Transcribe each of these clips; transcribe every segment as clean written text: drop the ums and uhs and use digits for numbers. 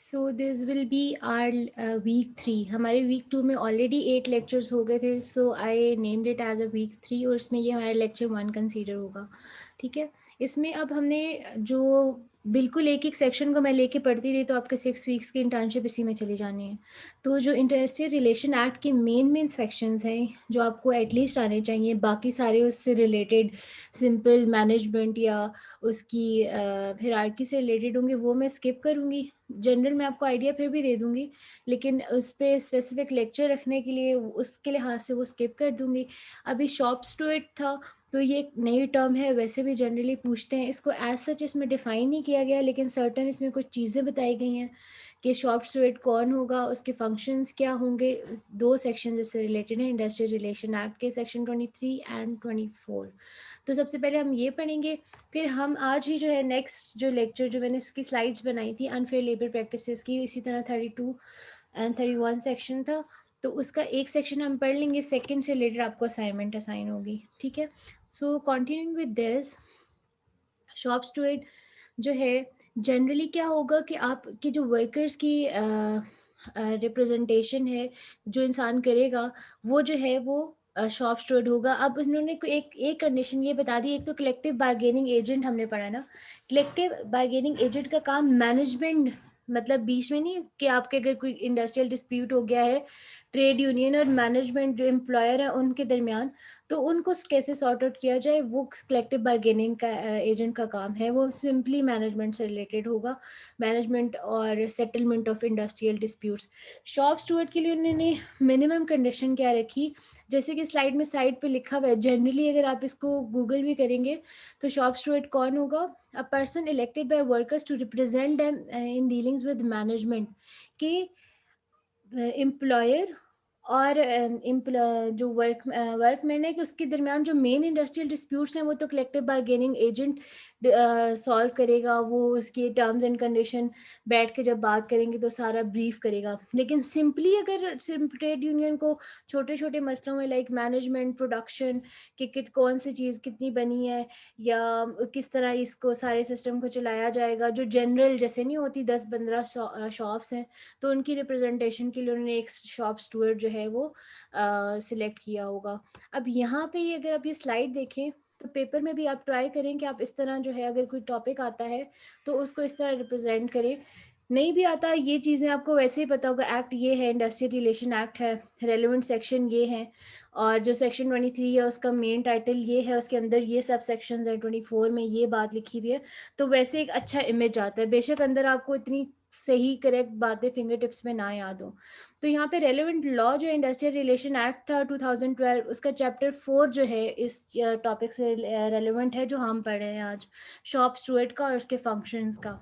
So this will be our week 3. हमारे week 2 में already 8 lectures हो गए थे, so I named it as a week 3 और इसमें ये हमारा लेक्चर 1 कंसीडर होगा. ठीक है, इसमें अब हमने जो बिल्कुल एक एक सेक्शन को मैं लेके पढ़ती रही तो आपके 6 वीक्स की इंटर्नशिप इसी में चली जानी है. तो जो इंटरस्टेट रिलेशन एक्ट के मेन सेक्शंस हैं जो आपको एटलीस्ट आने चाहिए, बाकी सारे उससे रिलेटेड सिंपल मैनेजमेंट या उसकी हिरार्की से रिलेटेड होंगे, वो मैं स्किप करूँगी. जनरल मैं आपको आइडिया फिर भी दे दूँगी, लेकिन उस पे स्पेसिफिक लेक्चर रखने के लिए उसके लिहाज से वो स्किप कर दूँगी. अभी शॉप स्टूअर्ट था, तो ये एक नई टर्म है, वैसे भी जनरली पूछते हैं. इसको एज सच इसमें डिफाइन नहीं किया गया, लेकिन सर्टन इसमें कुछ चीज़ें बताई गई हैं कि शॉप स्टूअर्ट कौन होगा, उसके फंक्शंस क्या होंगे. 2 सेक्शन इससे रिलेटेड हैं इंडस्ट्रियल रिलेशन एक्ट के, सेक्शन 23 एंड 24. तो सबसे पहले हम ये पढ़ेंगे, फिर हम आज ही जो है नेक्स्ट जो लेक्चर जो मैंने उसकी स्लाइड्स बनाई थी अनफेयर लेबर प्रैक्टिसेस की, इसी तरह 32 एंड 31 सेक्शन था, तो उसका एक सेक्शन हम पढ़ लेंगे. सेकंड से रिलेटेड आपको असाइनमेंट असाइन होगी. ठीक है, so continuing with this, shop steward जो है जनरली क्या होगा कि आपकी जो वर्कर्स की रिप्रेजेंटेशन है जो इंसान करेगा, वो जो है वो शॉप स्टूअर्ट होगा. अब उन्होंने एक कंडीशन ये बता दी, एक तो कलेक्टिव बार्गेनिंग एजेंट हमने पढ़ा ना. कलेक्टिव बार्गेनिंग एजेंट का काम मैनेजमेंट, मतलब बीच में नहीं कि आपके अगर कोई इंडस्ट्रियल डिस्प्यूट हो गया है ट्रेड यूनियन और मैनेजमेंट जो एम्प्लॉयर है उनके दरमियान, तो उनको कैसे सॉर्ट आउट किया जाए, वो कलेक्टिव बार्गेनिंग का एजेंट का काम है. वो सिंपली मैनेजमेंट से रिलेटेड होगा, मैनेजमेंट और settlement of industrial disputes. Shop steward के लिए उन्होंने मिनिमम कंडीशन क्या रखी, जैसे कि स्लाइड में साइड पे लिखा हुआ है. जनरली अगर आप इसको गूगल भी करेंगे तो शॉप स्टूअर्ट कौन होगा, a person elected by workers to represent them in dealings with management. कि एम्प्लॉयर और जो वर्कमैन है कि उसके दरमियान जो मेन इंडस्ट्रियल डिस्प्यूट्स हैं वो तो कलेक्टिव बार्गेनिंग एजेंट सॉल्व करेगा. वो उसकी टर्म्स एंड कंडीशन बैठ के जब बात करेंगे तो सारा ब्रीफ करेगा. लेकिन सिंपली अगर ट्रेड यूनियन को छोटे छोटे मसलों में लाइक मैनेजमेंट, प्रोडक्शन कि कौन सी चीज़ कितनी बनी है या किस तरह इसको सारे सिस्टम को चलाया जाएगा, जो जनरल जैसे नहीं होती 10-15 शॉप्स हैं, तो उनकी रिप्रेजेंटेशन के लिए उन्होंने एक शॉप स्टूअर्ट जो है वो सिलेक्ट किया होगा. अब यहाँ पे ये अगर आप ये स्लाइड देखें तो पेपर में भी आप ट्राई करें कि आप इस तरह जो है अगर कोई टॉपिक आता है तो उसको इस तरह रिप्रेजेंट करें. नहीं भी आता ये चीज़ें आपको वैसे ही पता होगा. एक्ट ये है, इंडस्ट्रियल रिलेशन एक्ट है, रेलिवेंट सेक्शन ये है, और जो सेक्शन 23 है उसका मेन टाइटल ये है, उसके अंदर ये सब सेक्शंस हैं, 24 में ये बात लिखी हुई है. तो वैसे एक अच्छा इमेज आता है, बेशक अंदर आपको इतनी सही करेक्ट बातें फिंगर टिप्स में ना याद हो. तो यहाँ पे रेलेवेंट लॉ जो इंडस्ट्रियल रिलेशन एक्ट था 2012, उसका चैप्टर 4 जो है इस टॉपिक से रेलेवेंट है जो हम पढ़ रहे हैं आज, शॉप स्टूअर्ट का और उसके फंक्शंस का.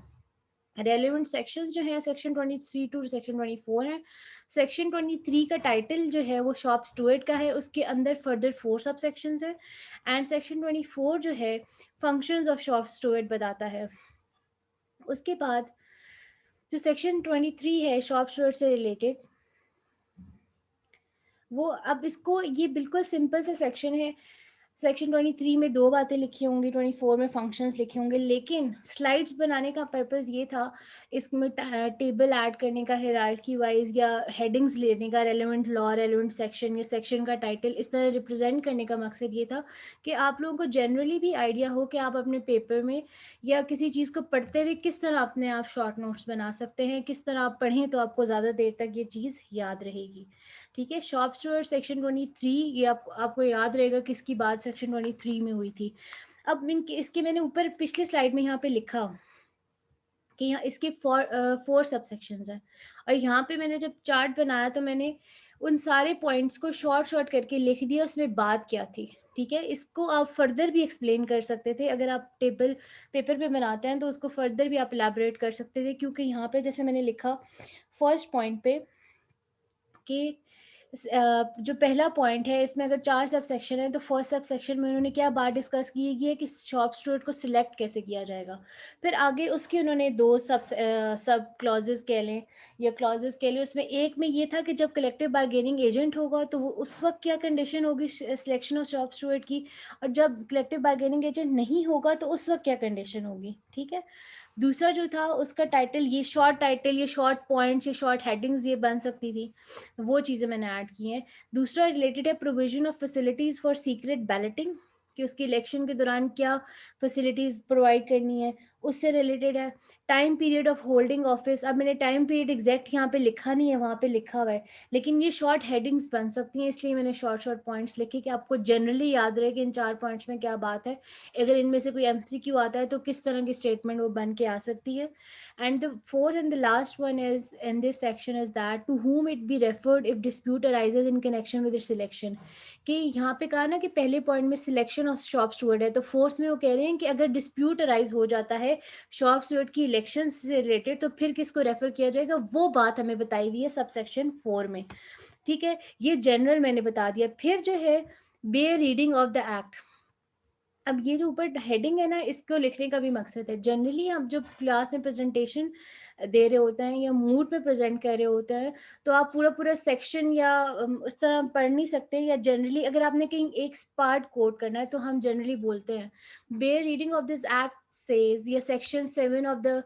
रेलेवेंट सेक्शंस जो है सेक्शन 23 टू सेक्शन 24 है. सेक्शन 23 का टाइटल जो है वो शॉप स्टूअर्ट का है, उसके अंदर फर्दर 4 सब सेक्शंस है. एंड सेक्शन 24 जो है फंक्शंस ऑफ शॉप स्टूअर्ट बताता है. उसके बाद जो सेक्शन 23 है शॉप स्टूअर्ट से रिलेटेड, वो अब इसको ये बिल्कुल सिंपल सा सेक्शन है. सेक्शन 23 में 2 बातें लिखी होंगी, 24 में फंक्शंस लिखे होंगे, लेकिन स्लाइड्स बनाने का पर्पस ये था इसमें टेबल ऐड करने का हायरार्की वाइज, या हेडिंग्स लेने का, रेलेवेंट लॉ, रेलेवेंट सेक्शन या सेक्शन का टाइटल इस तरह रिप्रेजेंट करने का मकसद ये था कि आप लोगों को जनरली भी आइडिया हो कि आप अपने पेपर में या किसी चीज़ को पढ़ते हुए किस तरह अपने आप शॉर्ट नोट्स बना सकते हैं, किस तरह आप पढ़ें तो आपको ज़्यादा देर तक ये चीज़ याद रहेगी. ठीक है, शॉप स्टूअर्ट सेक्शन 23 ये आपको याद रहेगा किसकी बात सेक्शन 23 में हुई थी. अब इसके मैंने ऊपर पिछले स्लाइड में यहाँ पे लिखा कि यहाँ इसके 4 सब सेक्शंस हैं, और यहाँ पे मैंने जब चार्ट बनाया तो मैंने उन सारे पॉइंट्स को शॉर्ट करके लिख दिया उसमें बात क्या थी. ठीक है, इसको आप फर्दर भी एक्सप्लेन कर सकते थे, अगर आप टेबल पेपर पे बनाते हैं तो उसको फर्दर भी आप इलैबोरेट कर सकते थे, क्योंकि यहाँ पे जैसे मैंने लिखा फर्स्ट पॉइंट पे कि जो पहला पॉइंट है इसमें अगर 4 सब सेक्शन है तो फर्स्ट सब सेक्शन में उन्होंने क्या बात डिस्कस की है कि शॉप स्टूअर्ट को सिलेक्ट कैसे किया जाएगा. फिर आगे उसकी उन्होंने 2 सब क्लॉजेस कह लें या क्लॉजेस कह लें, उसमें एक में ये था कि जब कलेक्टिव बार्गेनिंग एजेंट होगा तो वो उस वक्त क्या कंडीशन होगी सिलेक्शन ऑफ शॉप स्टूअर्ट की, और जब कलेक्टिव बार्गेनिंग एजेंट नहीं होगा तो उस वक्त क्या कंडीशन होगी. ठीक है, दूसरा जो था उसका टाइटल, ये शॉर्ट टाइटल, ये शॉर्ट पॉइंट्स, ये शॉर्ट हेडिंग्स ये बन सकती थी, वो चीज़ें मैंने ऐड की हैं। दूसरा रिलेटेड है provision of facilities for secret balloting, कि उसकी इलेक्शन के दौरान क्या फैसिलिटीज़ प्रोवाइड करनी है, उससे रिलेटेड है। Time period of holding office, अब मैंने टाइम पीरियड एग्जैक्ट यहाँ पे लिखा नहीं है, वहाँ पे लिखा हुआ है, लेकिन ये शॉर्ट हेडिंग्स बन सकती हैं, इसलिए मैंने शॉर्ट शॉर्ट पॉइंट्स लिखे कि आपको जनरली याद रहे कि इन 4 पॉइंट्स में क्या बात है। अगर इनमें से कोई एमसीक्यू आता है तो किस तरह की स्टेटमेंट वो बन के आ सकती है। And the fourth and the last one is in this section is that to whom it be referred if dispute arises in connection with its selection, कि यहाँ पे कहा ना कि पहले पॉइंट में सिलेक्शन ऑफ शॉप स्टूवर्ड है, तो फोर्थ में वो कह रहे हैं कि अगर डिस्प्यूट अराइज हो जाता है शॉप स्टूवर्ड की इलेक्शन से रिलेटेड तो फिर किसको रेफर किया जाएगा, वो बात हमें बताई हुई है सब सेक्शन 4 में। ठीक है, ये जनरल मैंने बता दिया। फिर जो है bare reading of the act, अब ये जो ऊपर हेडिंग है ना, इसको लिखने का भी मकसद है। जनरली आप जब क्लास में प्रेजेंटेशन दे रहे होते हैं या मूड में प्रेजेंट कर रहे होते हैं, तो आप पूरा पूरा सेक्शन या उस तरह पढ़ नहीं सकते, या जनरली अगर आपने कहीं एक पार्ट कोट करना है तो हम जनरली बोलते हैं bare reading of this act says, या section 7 of the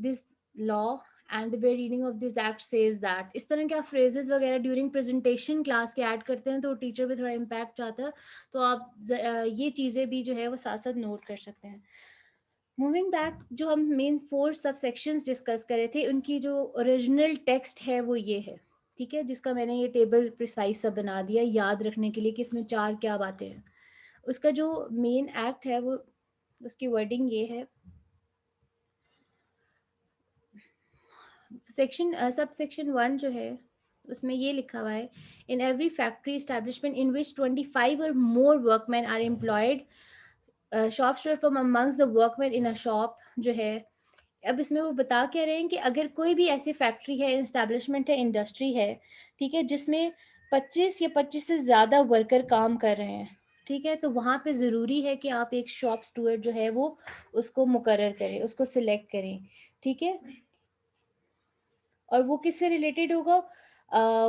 this law and the bare reading of this act says that. इस तरह के आप फ्रेजेस वगैरह ड्यूरिंग प्रेजेंटेशन क्लास के ऐड करते हैं तो टीचर पे थोड़ा इम्पैक्ट आता है, तो आप ये चीज़ें भी जो है वो साथ साथ नोट कर सकते हैं। मूविंग बैक, जो हम मेन 4 सब सेक्शंस डिस्कस करे थे उनकी जो ओरिजिनल टेक्स्ट है वो ये है, ठीक है, जिसका मैंने ये टेबल प्रिसाइज सा बना दिया याद रखने के लिए कि इसमें 4 क्या बातें हैं। उसका जो मेन एक्ट है वो, उसकी वर्डिंग ये है। सेक्शन सब सेक्शन 1 जो है उसमें ये लिखा हुआ है, in every factory establishment in which 25 और more workman are employed, shop steward from amongst the workman in a shop, जो है अब इसमें वो बता क्या रहे हैं कि अगर कोई भी ऐसी फैक्ट्री है, एस्टैब्लिशमेंट है, इंडस्ट्री है, ठीक है, जिसमें 25 या 25 से ज़्यादा वर्कर काम कर रहे हैं, ठीक है, तो वहाँ पे ज़रूरी है कि आप एक शॉप स्टूअर्ड जो है वो उसको मुकर्रर करें, उसको सिलेक्ट करें। ठीक है, और वो किससे रिलेटेड होगा,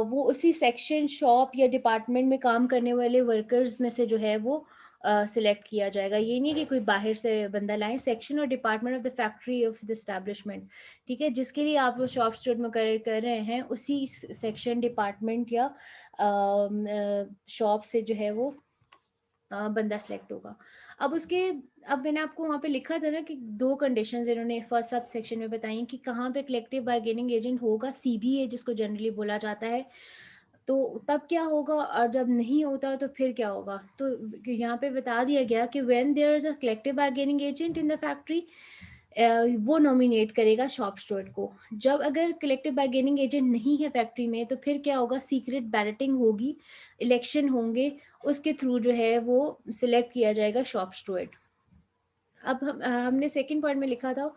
वो उसी सेक्शन, शॉप या डिपार्टमेंट में काम करने वाले वर्कर्स में से जो है वो सिलेक्ट किया जाएगा। ये नहीं कि कोई बाहर से बंदा लाएं, सेक्शन और department of the factory of the establishment, ठीक है, जिसके लिए आप वो शॉप स्टूअर्ड मुकर्रर कर रहे हैं उसी सेक्शन, डिपार्टमेंट या शॉप से जो है वो बंदा सेलेक्ट होगा। अब उसके, अब मैंने आपको वहाँ पे लिखा था ना कि 2 कंडीशंस इन्होंने फर्स्ट सब सेक्शन में बताई कि कहाँ पे कलेक्टिव बार्गेनिंग एजेंट होगा, सीबीए जिसको जनरली बोला जाता है, तो तब क्या होगा, और जब नहीं होता तो फिर क्या होगा। तो यहाँ पे बता दिया गया कि when there is a collective bargaining agent in the factory, वो नॉमिनेट करेगा शॉप स्टूअर्ड को। जब अगर कलेक्टिव बार्गेनिंग एजेंट नहीं है फैक्ट्री में तो फिर क्या होगा, सीक्रेट बैलेटिंग होगी, इलेक्शन होंगे, उसके थ्रू जो है वो सिलेक्ट किया जाएगा शॉप स्टूअर्ड। अब हमने सेकंड पॉइंट में लिखा था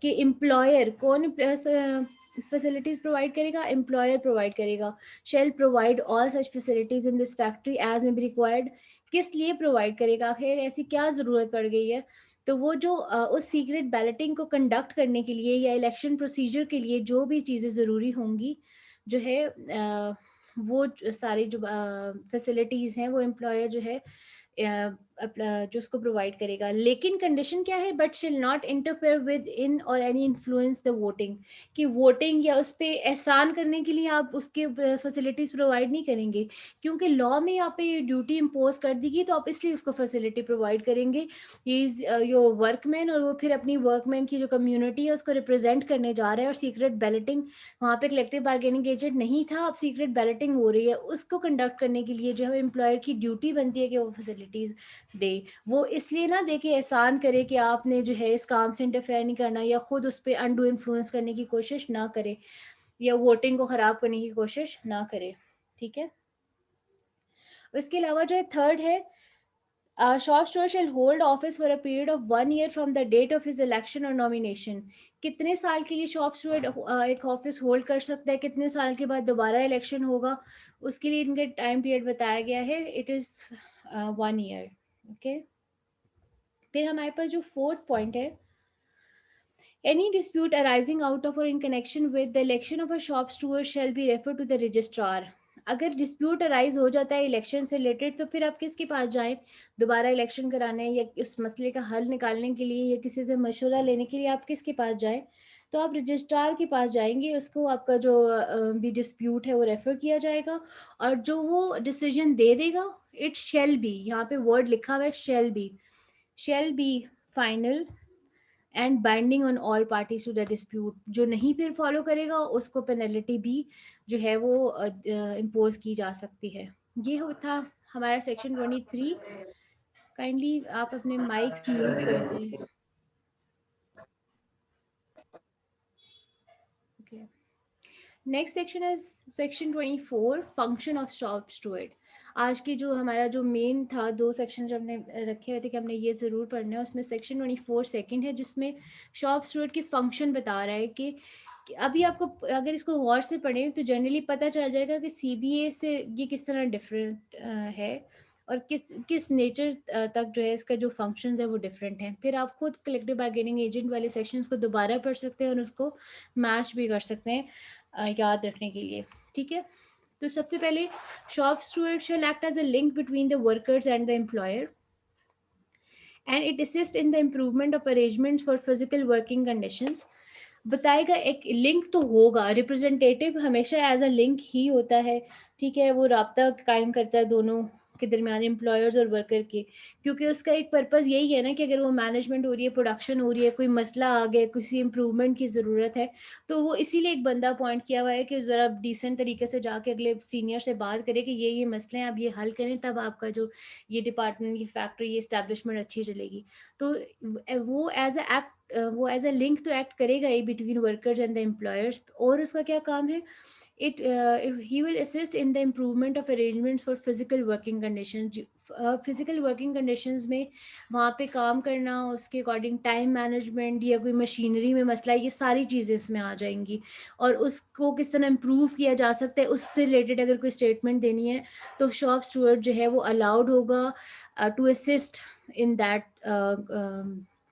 कि एम्प्लॉयर कौन फैसिलिटीज प्रोवाइड करेगा, एम्प्लॉयर प्रोवाइड करेगा, shall provide all such facilities in this factory as may be required. किस लिए प्रोवाइड करेगा, आखिर ऐसी क्या ज़रूरत पड़ गई है, तो वो जो उस सीक्रेट बैलेटिंग को कंडक्ट करने के लिए या इलेक्शन प्रोसीजर के लिए जो भी चीज़ें ज़रूरी होंगी, जो है वो सारी जो फैसिलिटीज़ हैं वो एम्प्लॉयर जो है जो उसको प्रोवाइड करेगा। लेकिन कंडीशन क्या है, बट शिल नॉट इंटरफेयर विद इन और एनी इन्फ्लुएंस द वोटिंग, कि वोटिंग या उस पर एहसान करने के लिए आप उसके फैसिलिटीज प्रोवाइड नहीं करेंगे, क्योंकि लॉ में आप पे ये ड्यूटी इम्पोज कर दी गई तो आप इसलिए उसको फैसिलिटी प्रोवाइड करेंगे। इज योर वर्कमैन, और वो फिर अपनी वर्कमैन की जो कम्युनिटी है उसको रिप्रेजेंट करने जा रहा है, और सीक्रेट बैलेटिंग, वहाँ पे कलेक्टिव बार्गेनिंग एजेंट नहीं था, अब सीक्रेट बैलेटिंग हो रही है, उसको कंडक्ट करने के लिए जो है एम्प्लॉयर की ड्यूटी बनती है कि वो फैसिलिटीज दे। वो इसलिए ना दे कि एहसान करे कि आपने जो है इस काम से इंटरफेयर नहीं करना, या खुद उस पर अनडू इन्फ्लुएंस करने की कोशिश ना करे, या वोटिंग को खराब करने की कोशिश ना करे। ठीक है, इसके अलावा जो है थर्ड है, shop store shall hold office for a period of 1 year from the date of his election और नॉमिनेशन। कितने साल के लिए शॉप स्टोर एक ऑफिस होल्ड कर सकता है, कितने साल के बाद दोबारा इलेक्शन होगा, उसके लिए इनके टाइम पीरियड बताया गया है, इट इज 1 year। ओके, फिर हमारे पास जो फोर्थ पॉइंट है, any dispute arising out of or in connection with the election of a shop steward shall be referred to the registrar। अगर डिस्प्यूट अराइज हो जाता है इलेक्शन से रिलेटेड, तो फिर आप किसके पास जाएँ? दोबारा इलेक्शन कराने या उस मसले का हल निकालने के लिए या किसी से मशवरा लेने के लिए आप किसके पास जाएँ? तो आप रजिस्ट्रार के पास जाएँगे, उसको आपका जो भी डिस्प्यूट है वो रेफ़र किया जाएगा और जो वो डिसीज़न दे देगा, इट शैल बी, यहाँ पे वर्ड लिखा हुआ है shall be final and binding on all parties to the dispute. जो नहीं फिर फॉलो करेगा उसको पेनल्टी भी जो है वो इम्पोज की जा सकती है। ये था हमारा सेक्शन 23। काइंडली आप अपने माइक्स म्यूट कर दें। ओके, नेक्स्ट सेक्शन है section 24, function of shop steward. आज की जो हमारा जो मेन था, दो सेक्शन जो हमने रखे हुए थे कि हमने ये ज़रूर पढ़ना है, उसमें सेक्शन 24 सेकंड है जिसमें शॉप स्टूवर्ड के फंक्शन बता रहा है कि अभी आपको अगर इसको गौर से पढ़ें तो जनरली पता चल जाएगा कि सीबीए से ये किस तरह डिफरेंट है और किस किस नेचर तक जो है इसका जो फंक्शंस है वो डिफरेंट हैं। फिर आप खुद कलेक्टिव बार्गेनिंग एजेंट वाले सेक्शंस को दोबारा पढ़ सकते हैं और उसको मैच भी कर सकते हैं याद रखने के लिए। ठीक है, तो सबसे पहले shop steward shall act as a link between the workers and the employer and it assist in the improvement of arrangements for physical working conditions. बताएगा, एक लिंक तो होगा, रिप्रेजेंटेटिव हमेशा एज अ लिंक ही होता है। ठीक है, वो राब्ता कायम करता है दोनों के दरमियान, एम्प्लॉयर्स और वर्कर के, क्योंकि उसका एक पर्पज़ यही है ना कि अगर वो मैनेजमेंट हो रही है, प्रोडक्शन हो रही है, कोई मसला आ गया, किसी इम्प्रूवमेंट की ज़रूरत है, तो वो इसीलिए एक बंदा अपॉइंट किया हुआ है कि ज़रा डिसेंट तरीके से जाके अगले सीनियर से बात करे कि ये मसले हैं, आप ये हल करें, तब आपका जो ये डिपार्टमेंट, ये फैक्ट्री, ये इस्टेब्लिशमेंट अच्छी चलेगी। तो वो एज अ एक्ट, वो एज अ लिंक तो एक्ट करेगा ही between workers and the employers. और उसका क्या काम है? It he will assist in the improvement of arrangements for physical working condition. Physical working conditions में वहाँ पे काम करना, उसके अकॉर्डिंग टाइम मैनेजमेंट या कोई मशीनरी में मसला, ये सारी चीज़ें इसमें आ जाएंगी। और उसको किस तरह इम्प्रूव किया जा सकता है, उससे रिलेटेड अगर कोई स्टेटमेंट देनी है तो शॉप स्टूवर्ड जो है वो अलाउड होगा to assist in that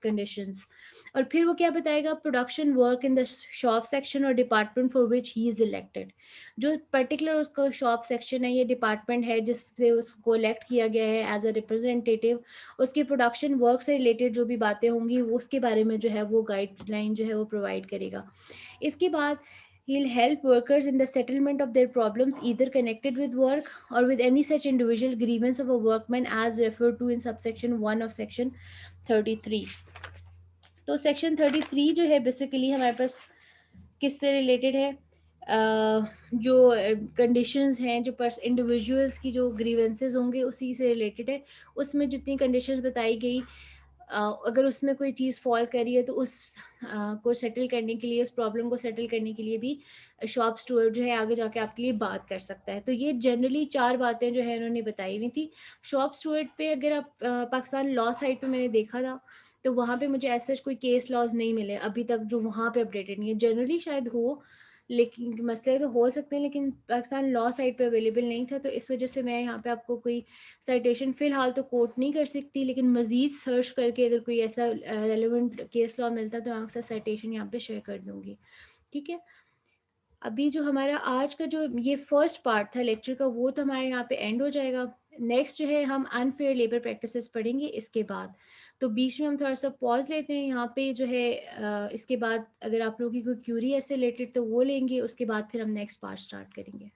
conditions. और फिर वो क्या बताएगा? Production work in the shop section और department for which he is elected. जो पर्टिकुलर उसका शॉप सेक्शन है या डिपार्टमेंट है जिससे उसको इलेक्ट किया गया है एज अ रिप्रेजेंटेटिव, उसके प्रोडक्शन वर्क से रिलेटेड जो भी बातें होंगी वो उसके बारे में जो है वो गाइडलाइन जो है वो प्रोवाइड करेगा। इसके बाद he'll help workers in the settlement of their problems either connected with work or with any such individual grievance of a workman as referred to in subsection 1 of section 33। तो section 33 जो है basically हमारे पास किससे related है? जो conditions हैं, जो purse individuals की जो ग्रीवेंसेस होंगे उसी से रिलेटेड है। उसमें जितनी कंडीशंस बताई गई, अगर उसमें कोई चीज़ फॉल कर रही है तो उस को सेटल करने के लिए, उस प्रॉब्लम को सेटल करने के लिए भी शॉप स्टूवर्ड जो है आगे जाके आपके लिए बात कर सकता है। तो ये जनरली 4 बातें जो है उन्होंने बताई हुई थी। शॉप स्टूवर्ड पे अगर आप पाकिस्तान लॉ साइट पे मैंने देखा था, तो वहाँ पे मुझे ऐसा कोई केस लॉज़ नहीं मिले अभी तक जो वहाँ पे अपडेटेड नहीं है। जनरली शायद हो, लेकिन मसले तो हो सकते हैं, लेकिन पाकिस्तान लॉ साइट पे अवेलेबल नहीं था, तो इस वजह से मैं यहाँ पे आपको कोई साइटेशन फ़िलहाल तो कोट नहीं कर सकती, लेकिन मज़ीद सर्च करके अगर कोई ऐसा रेलेवेंट केस लॉ मिलता है तो मैं आपके साथ साइटेशन यहाँ पे शेयर कर दूँगी। ठीक है? अभी जो हमारा आज का जो ये फर्स्ट पार्ट था लेक्चर का, वो तो हमारे यहाँ पे एंड हो जाएगा। नेक्स्ट जो है हम अनफेयर लेबर प्रैक्टिसेस पढ़ेंगे इसके बाद। तो बीच में हम थोड़ा सा पॉज लेते हैं यहाँ पे जो है, इसके बाद अगर आप लोगों की कोई क्यूरी है इससे रिलेटेड तो वो लेंगे, उसके बाद फिर हम नेक्स्ट पार्ट स्टार्ट करेंगे।